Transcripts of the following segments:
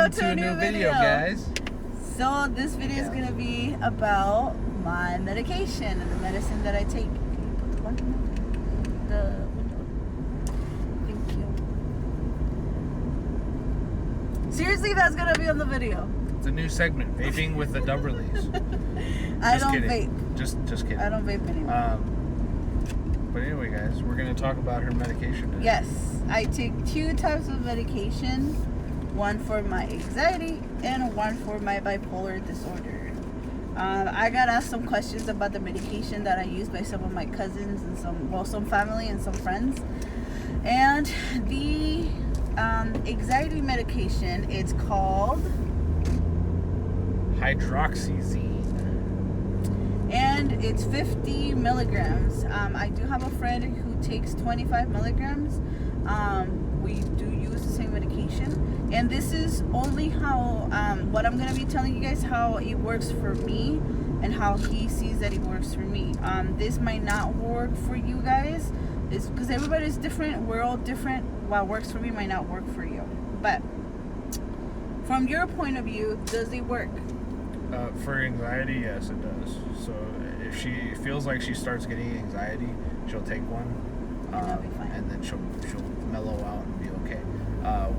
welcome to a new video, guys. So this video is going to be about my medication and the medicine that I take. Can you put the window? Thank you. Seriously, that's going to be on the video. It's a new segment, vaping with the Dubberleys. I don't vape. Just kidding. I don't vape anymore. But anyway, guys, we're going to talk about her medication today. Yes, I take 2 types of medication. One for my anxiety and one for my bipolar disorder. I got asked some questions about the medication that I use by some of my cousins and some family and some friends. And the anxiety medication, it's called hydroxyzine. And it's 50 milligrams. I do have a friend who takes 25 milligrams. We do use the same medication. And this is only how, what I'm going to be telling you guys, how it works for me and how he sees that it works for me. This might not work for you guys. It's because everybody's different. We're all different. What works for me might not work for you. But from your point of view, does it work? For anxiety, yes, it does. So if she feels like she starts getting anxiety, she'll take one, and then she'll mellow out and be okay.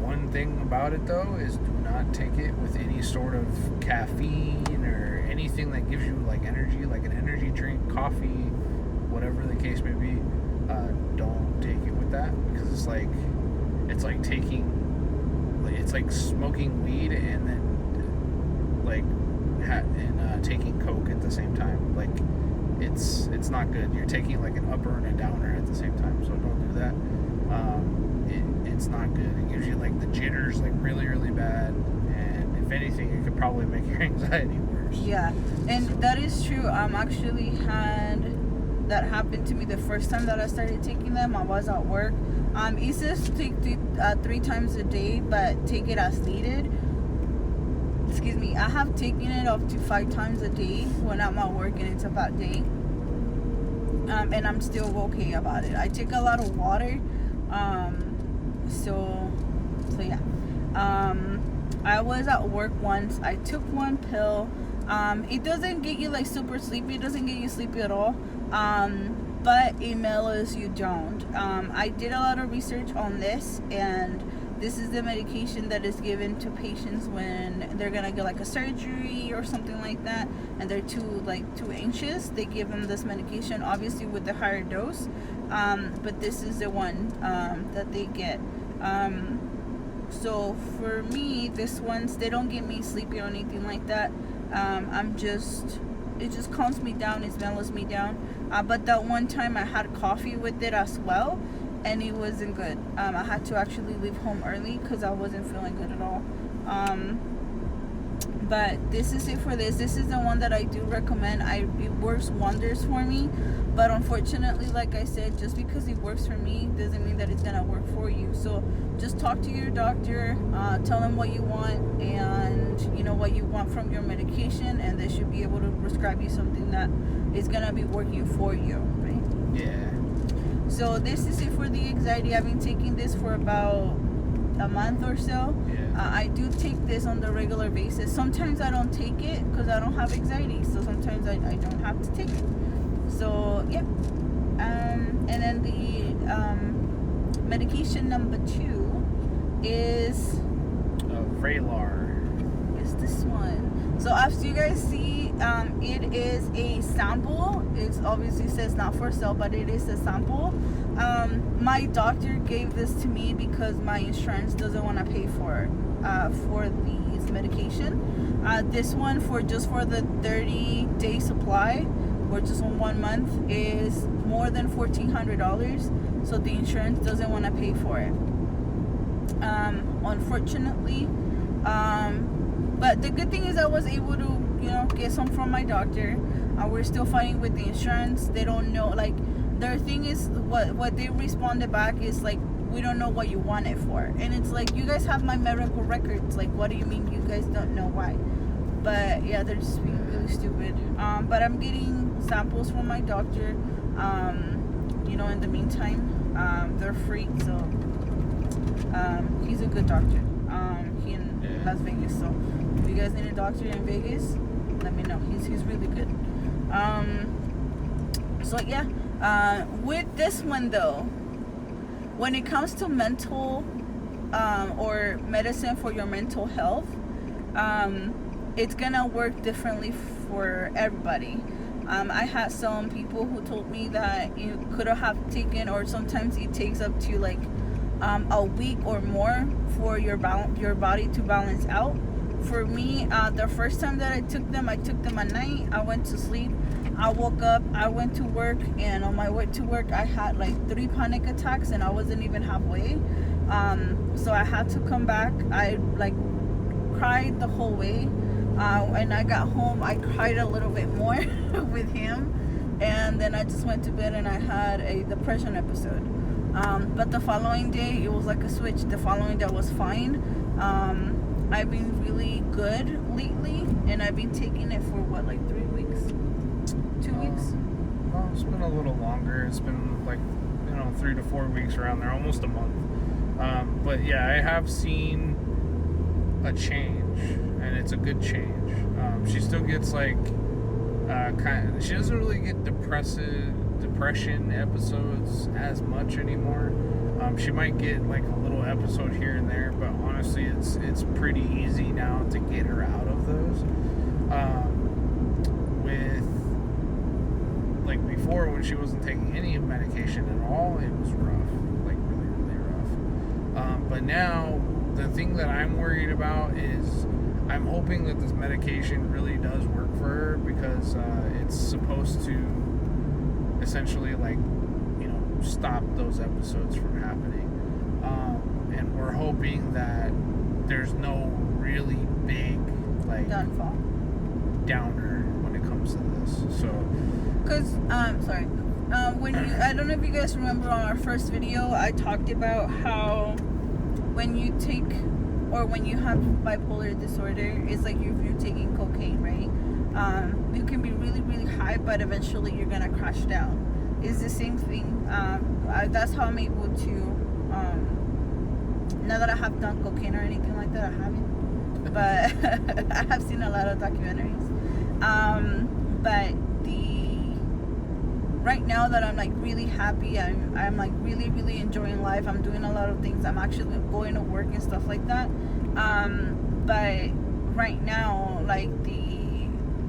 One thing about it though is do not take it with any sort of caffeine or anything that gives you like energy, like an energy drink, coffee, whatever the case may be. Don't take it with that because it's like smoking weed and then taking coke at the same time. Like it's not good. You're taking like an upper and a downer at the same time, so don't do that. It's not good. It gives you like the jitters, like really, really bad, and if anything, it could probably make your anxiety worse. Yeah, and that is true. Actually had that happened to me the first time that I started taking them. I was at work. It says to take 3 times a day, but take it as needed. Excuse me, I have taken it up to 5 times a day when I'm at work and it's a bad day. And I'm still okay about it. I take a lot of water. So yeah. I was at work once. I took one pill. It doesn't get you like super sleepy. It doesn't get you sleepy at all. But it mellows you down. I did a lot of research on this, and this is the medication that is given to patients when they're gonna get like a surgery or something like that, and they're too anxious. They give them this medication, obviously with the higher dose. But this is the one that they get. So for me, this ones, they don't get me sleepy or anything like that. It just calms me down. It mellows me down. But that one time I had coffee with it as well, and it wasn't good. I had to actually leave home early because I wasn't feeling good at all. But this is it for this. This is the one that I do recommend. It works wonders for me. But unfortunately, like I said, just because it works for me doesn't mean that it's gonna work for you. So just talk to your doctor, tell them what you want, and you know what you want from your medication, and they should be able to prescribe you something that is gonna be working for you, right? Yeah. So this is it for the anxiety. I've been taking this for about a month or so. Yeah. I do take this on the regular basis. Sometimes I don't take it because I don't have anxiety, so sometimes I don't have to take it. So yep. And then the medication number 2 is Vraylar. Is this one. So as you guys see, it is a sample. It obviously says not for sale, but it is a sample. My doctor gave this to me because my insurance doesn't want to pay for these medication. This one for the 30-day supply, or just on 1 month, is more than $1,400. So the insurance doesn't want to pay for it. Unfortunately. But the good thing is I was able to, get some from my doctor. We're still fighting with the insurance. They don't know, like, their thing is, what they responded back is like, we don't know what you want it for. And it's like, you guys have my medical records. Like, what do you mean you guys don't know why? But yeah, they're just being really stupid. But I'm getting samples from my doctor. In the meantime, they're free. So he's a good doctor. in Las Vegas. So if you guys need a doctor in Vegas, let me know. He's really good. So yeah, with this one though, when it comes to mental or medicine for your mental health, it's gonna work differently for everybody. I had some people who told me that you could have taken, or sometimes it takes up to like a week or more for your body to balance out. For me, the first time that I took them at night. I went to sleep. I woke up, I went to work, and on my way to work, I had like 3 panic attacks, and I wasn't even halfway. So I had to come back. I like cried the whole way. When I got home, I cried a little bit more with him, and then I just went to bed and I had a depression episode. But the following day, it was like a switch. The following day was fine. I've been really good lately, and I've been taking it for what, like 3 weeks? 2 weeks? Well, it's been a little longer. It's been like, 3 to 4 weeks, around there, almost a month. But yeah, I have seen a change, and it's a good change. She still gets like she doesn't really get depression episodes as much anymore. She might get like a little episode here and there, but honestly, it's pretty easy now to get her out of those. With like before, when she wasn't taking any medication at all, it was rough, like really, really rough. But now, the thing that I'm worried about is I'm hoping that this medication really does work for her, because it's supposed to essentially like stop those episodes from happening, and we're hoping that there's no really big like downfall, downer when it comes to this. So because when I don't know if you guys remember on our first video, I talked about how when you take, or when you have bipolar disorder, it's like you're taking cocaine, right? You can be really, really high, but eventually you're gonna crash down. It's the same thing. That's how I'm able to, now that I have done cocaine or anything like that, I haven't, but I have seen a lot of documentaries. But right now that I'm like really happy, I'm like really, really enjoying life. I'm doing a lot of things. I'm actually going to work and stuff like that. But right now, like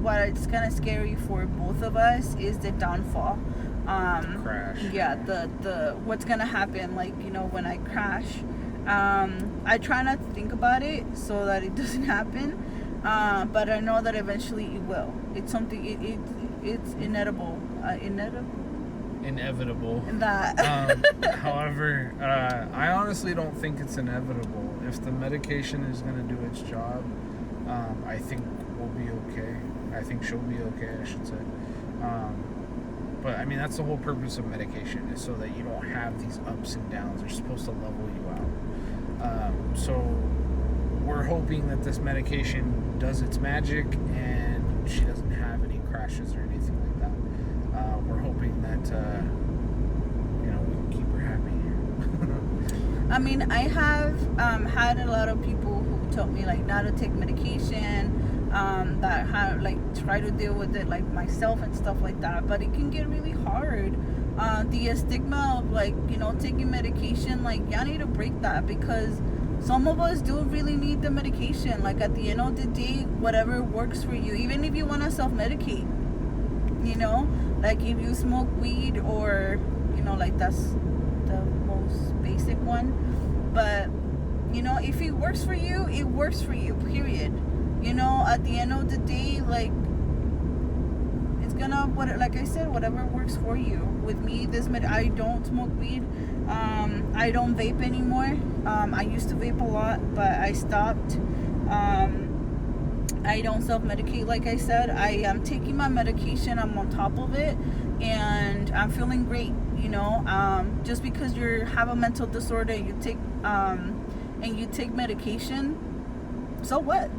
what it's kind of scary for both of us is the downfall. Crash. Yeah, the what's gonna happen, like, when I crash. I try not to think about it so that it doesn't happen, but I know that eventually it will. It's something, it's inevitable that however, I honestly don't think it's inevitable. If the medication is going to do its job, I think we'll be okay. I think she'll be okay, I should say. But I mean, that's the whole purpose of medication, is so that you don't have these ups and downs. They're supposed to level you out. So we're hoping that this medication does its magic and she doesn't have any crashes or anything like that. We're hoping that we can keep her happy. I mean, I have had a lot of people who told me like not to take medication, that have like try to deal with it like myself and stuff like that, but it can get really hard. The stigma of like taking medication, like y'all need to break that, because some of us do really need the medication. Like at the end of the day, whatever works for you, even if you want to self-medicate, like if you smoke weed, or like that's the most basic one, but if it works for you, it works for you, period. At the end of the day, like it's gonna, like I said, whatever works for you. With me, I don't smoke weed. I don't vape anymore. I used to vape a lot, but I stopped. I don't self-medicate, like I said. I am taking my medication. I'm on top of it, and I'm feeling great. Just because you have a mental disorder, you take medication. So what?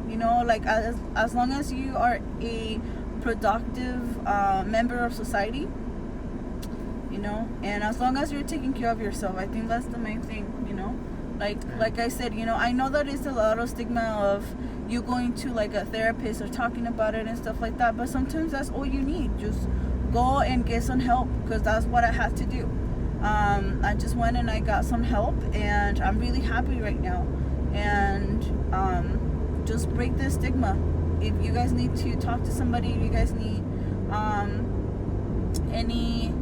Like as long as you are a productive member of society, and as long as you're taking care of yourself, I think that's the main thing. Like I said, I know that it's a lot of stigma of you going to like a therapist or talking about it and stuff like that, but sometimes that's all you need. Just go and get some help, because that's what I had to do. I just went and I got some help, and I'm really happy right now. And just break this stigma. If you guys need to talk to somebody, if you guys need any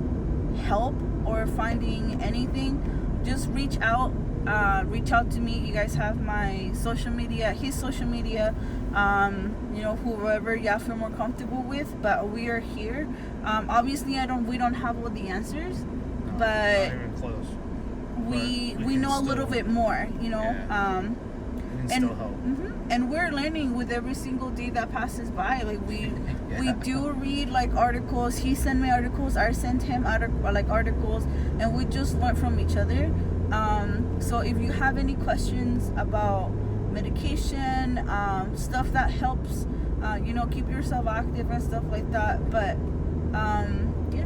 help or finding anything, just reach out to me. You guys have my social media, his social media, whoever y'all feel more comfortable with, but we are here. Obviously we don't have all the answers, but not even close. we know a little bit more, Yeah. And still help. And we're learning with every single day that passes by. Like we do read like articles. He sent me articles, I sent him articles, and we just learn from each other. So if you have any questions about medication, stuff that helps, keep yourself active and stuff like that. But yeah.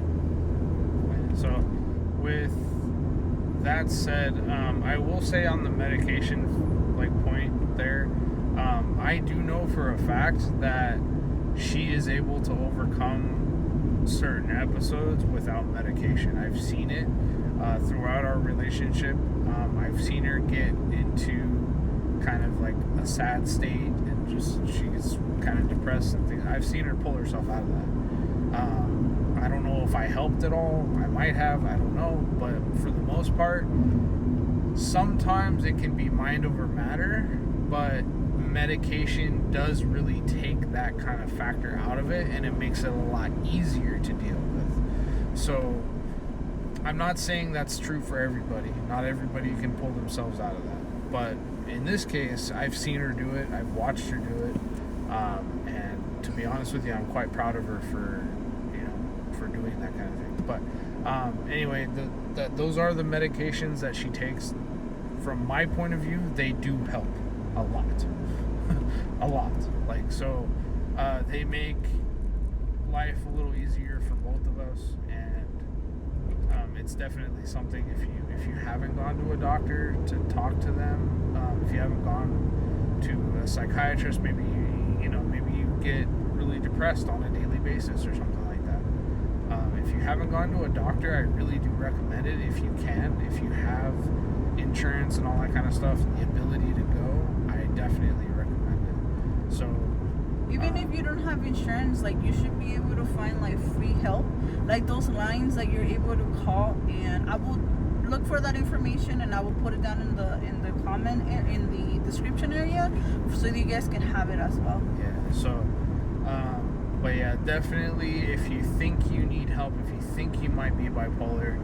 So with that said, I will say on the medication point there, I do know for a fact that she is able to overcome certain episodes without medication. I've seen it throughout our relationship. I've seen her get into kind of like a sad state, and she gets kind of depressed and things. I've seen her pull herself out of that. I don't know if I helped at all. I might have, I don't know, but for the most part, sometimes it can be mind over matter, but medication does really take that kind of factor out of it, and it makes it a lot easier to deal with. So I'm not saying that's true for everybody. Not everybody can pull themselves out of that, but in this case, I've seen her do it. I've watched her do it, and to be honest with you, I'm quite proud of her for doing that kind of thing. But anyway, those are the medications that she takes. From my point of view, they do help a lot. A lot. They make life a little easier for both of us, and it's definitely something, if you haven't gone to a doctor, to talk to them. If you haven't gone to a psychiatrist, maybe you get really depressed on a daily basis or something like that. If you haven't gone to a doctor, I really do recommend it if you can. If you have insurance and all that kind of stuff, the ability to go, I definitely recommend it. So even if you don't have insurance, you should be able to find free help, those lines that you're able to call, and I will look for that information and I will put it down in the comment in the description area, so that you guys can have it as well. Yeah. So but yeah, definitely, if you think you need help, if you think you might be bipolar,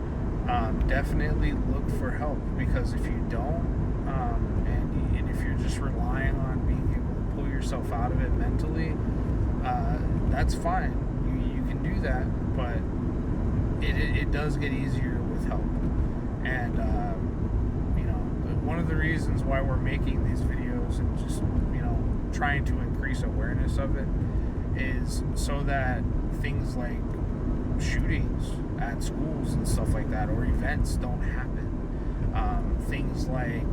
definitely look for help, because if you don't, and if you're just relying on being able to pull yourself out of it mentally, that's fine. You can do that, but it does get easier with help. And one of the reasons why we're making these videos and just trying to increase awareness of it is so that things like shootings at schools and stuff like that, or events, don't happen. Things like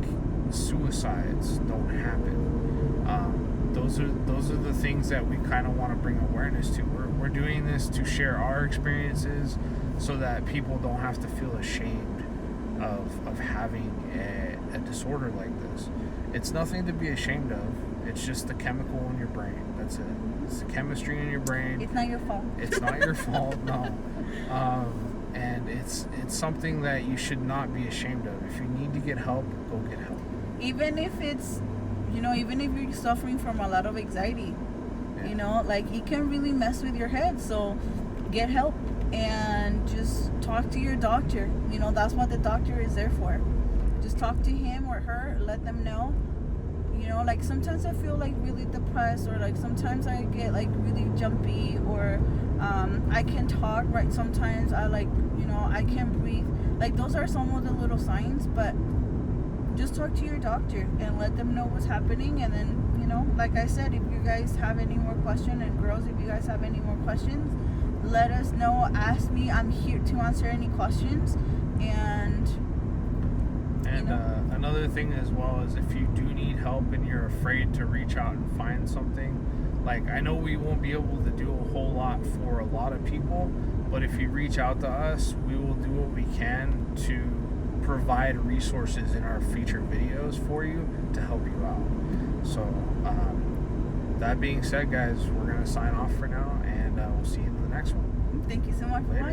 suicides don't happen. Those are the things that we kind of want to bring awareness to. We're doing this to share our experiences, so that people don't have to feel ashamed of having a disorder like this. It's nothing to be ashamed of. It's just the chemical in your brain. That's it. It's the chemistry in your brain. It's not your fault. It's not your fault, no. And it's something that you should not be ashamed of. If you need to get help, go get help. Even if it's, even if you're suffering from a lot of anxiety, it can really mess with your head. So get help and just talk to your doctor. That's what the doctor is there for. Just talk to him or her, let them know. Sometimes I feel really depressed, or sometimes I get really jumpy, or I can talk, right? Sometimes I can't breathe. Those are some of the little signs, but just talk to your doctor and let them know what's happening. And then, like I said, if you guys have any more questions, and girls, if you guys have any more questions, let us know. Ask me. I'm here to answer any questions. And And another thing as well is if you do need help and you're afraid to reach out and find something, like I know we won't be able to do a whole lot for a lot of people, but if you reach out to us, we will do what we can to provide resources in our future videos for you to help you out. So that being said, guys, we're going to sign off for now, and we'll see you in the next one. Thank you so much for watching.